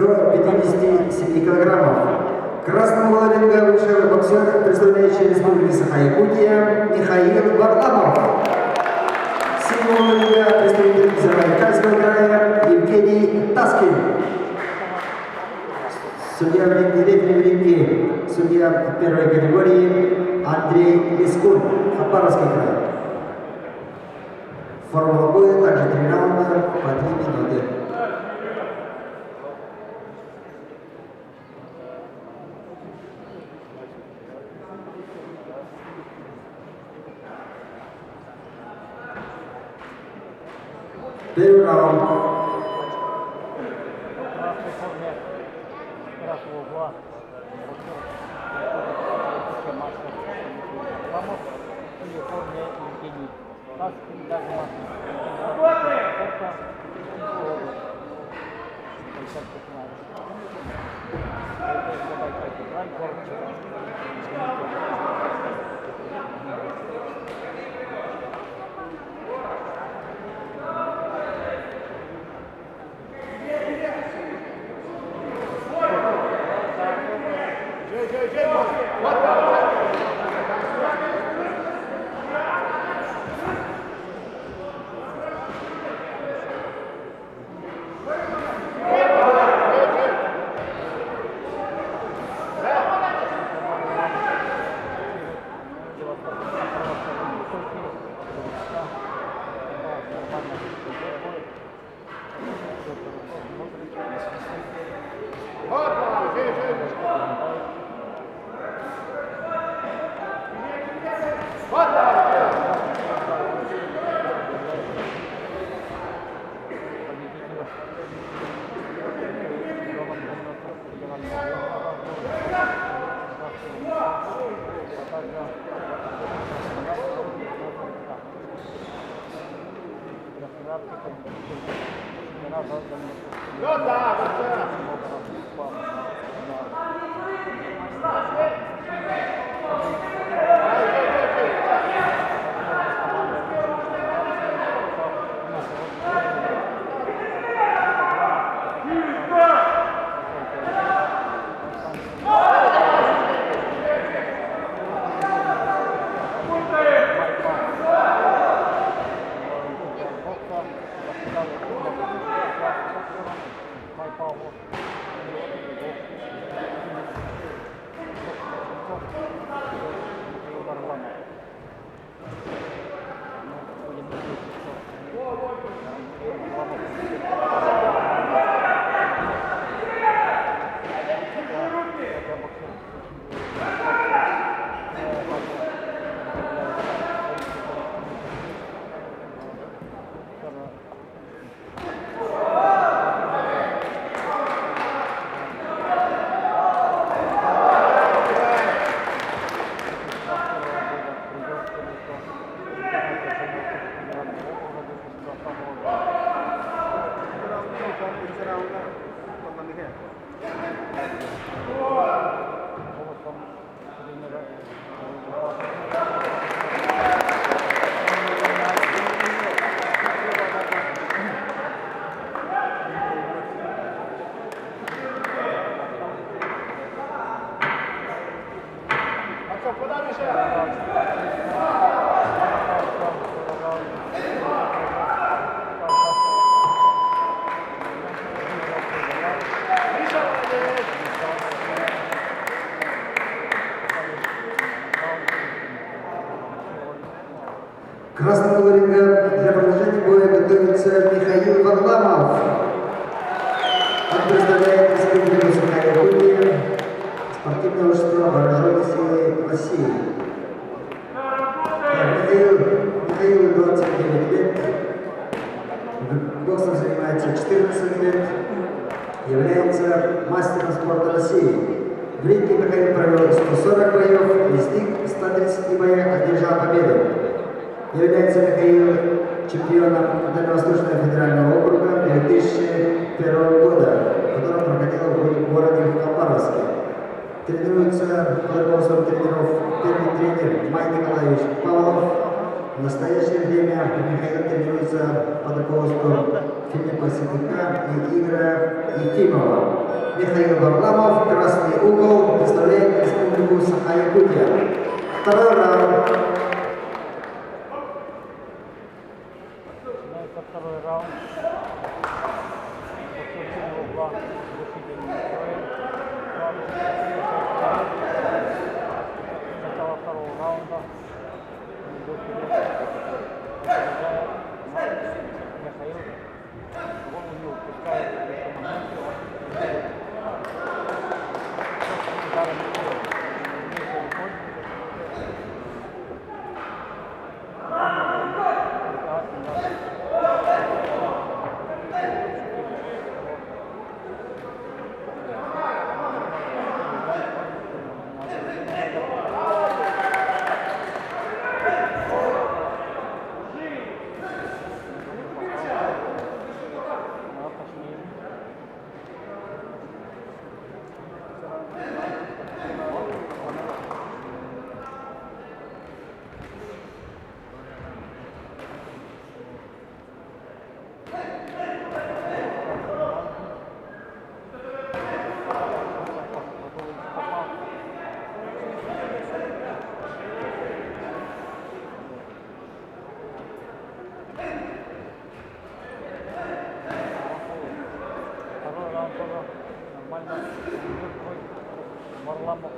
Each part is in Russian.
до 57 килограммов. Красного ринга вышел боксер, представляющий Республику Саха-Якутия, Михаил Варламов. Синего ринга представитель Забайкальского края Евгений Таскин. Судья в ринге, судья первой категории Андрей Лескун, Хабаровский край. Формула боя также 3 раунда по 3 минуты. Первый раунд. Красного ринга для продолжения боя готовится Михаил Варламов. Он представляет Республику Саха-Якутия, спортивное общество Вооруженные силы России. Михаил 29 лет, боксом занимается 14 лет, является мастером спорта России. В ринге Михаил провел 140 боев, из них в 130 боях одержал победу. Является Михаил чемпионом Дальневосточного федерального округа 2001 года, который проходил в городе Хабаровске. Тренируется под руководством тренеров первый тренер Майк Николаевич Павлов. В настоящее время Михаил тренируется под руководством Филиппа Сидюка и Игоря Ефимова. Михаил Варламов, красный угол, представляет республику Саха-Якутия. Второй раунд. Начинается второй раунд. Подключение угла решительный строен. Начало второго раунда. Идет вперед. Побеждает Михаил. Голову не упускает в этом моменте. Он ударом вперед. Вместе выходит. Нормально. Варламов.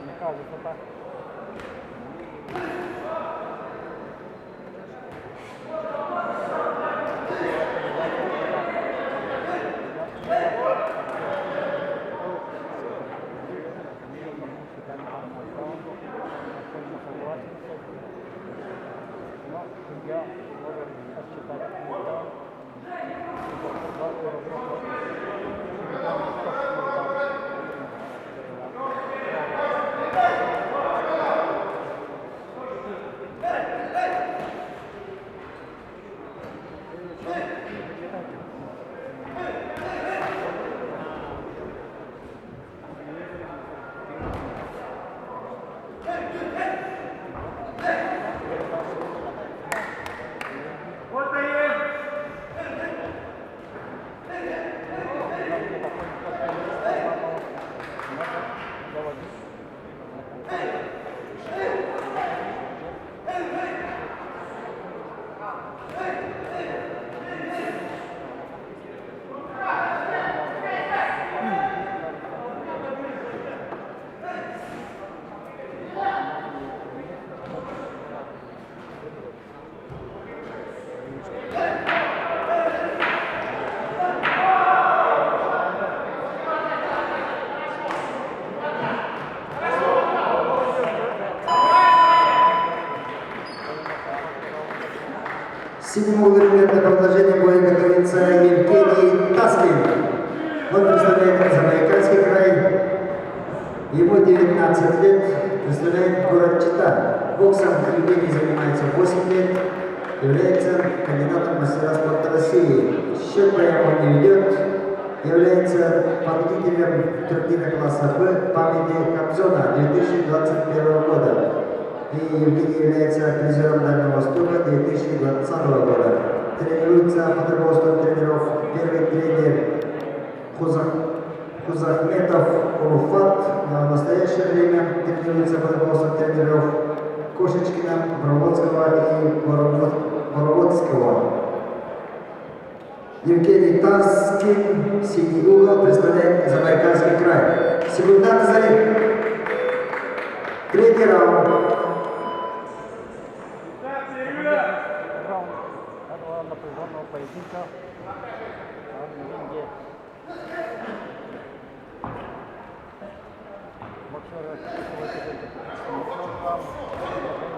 Мне кажется так. Но судья может отчитать. Седьмого регламента продолжения боя готовится Евгений Таскин. Он представляет Забайкальский край. Ему 19 лет, представляет город Чита. Боксом Евгений занимается 8 лет, является кандидатом в мастера спорта России. Счет боя он не ведет, является победителем турнира класса Б памяти Кобзона 2021 года. И Евгений является призером Дальнего Востока 2020 года. Тренируется под руководством тренеров первый тренер Хузахметов Уруфат. В настоящее время тренируется под руководством тренеров Кошечкина, Броводского и Бороводского. Евгений Таскин, синий угол, представляет Забайкальский край. Секундант залив. Третий раунд. Напряженного поединка на ринге. Боксеры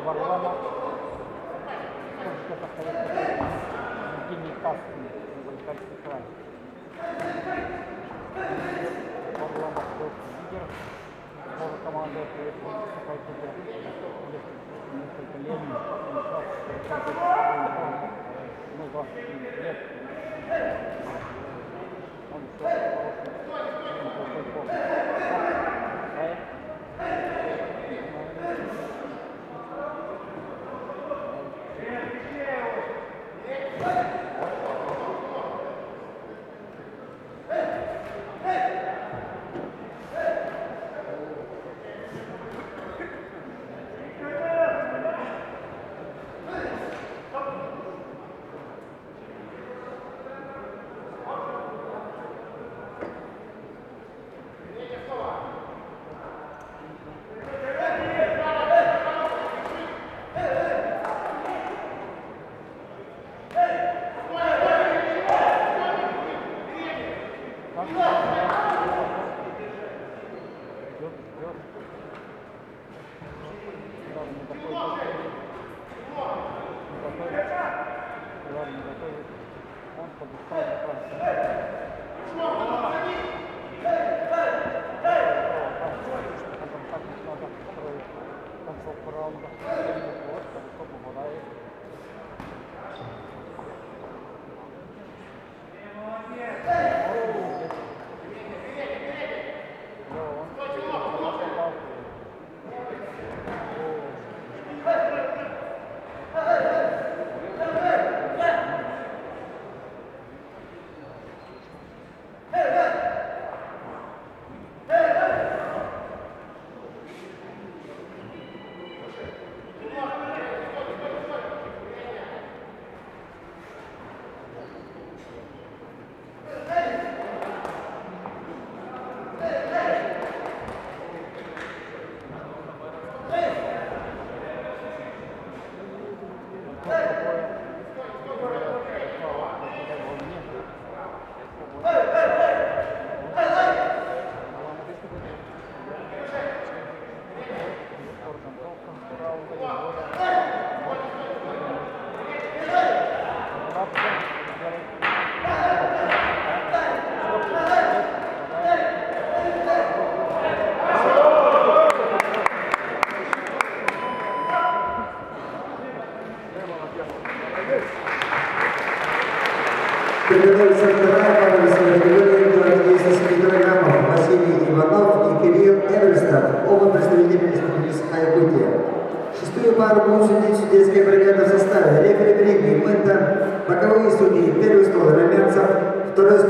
Варламов. Евгений Таскин, Забайкальский край.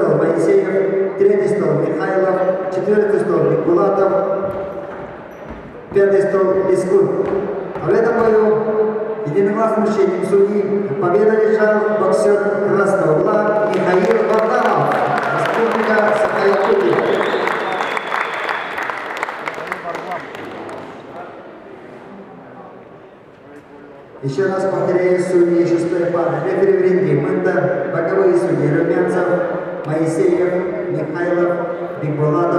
стол Моисеев, третий стол Михайлов, четвертый стол Бекбулатов, пятый стол Лискун. А в этом бою единогласным решением судьи победа лежал боксер красного угла Михаил Варламов, республика Саха-Якутия. Еще раз повторяю, судьи шестой пары. Рефери в ринге Мында, боковые судьи Румянцев, Моисеев, Михайлов, Бекбулатов.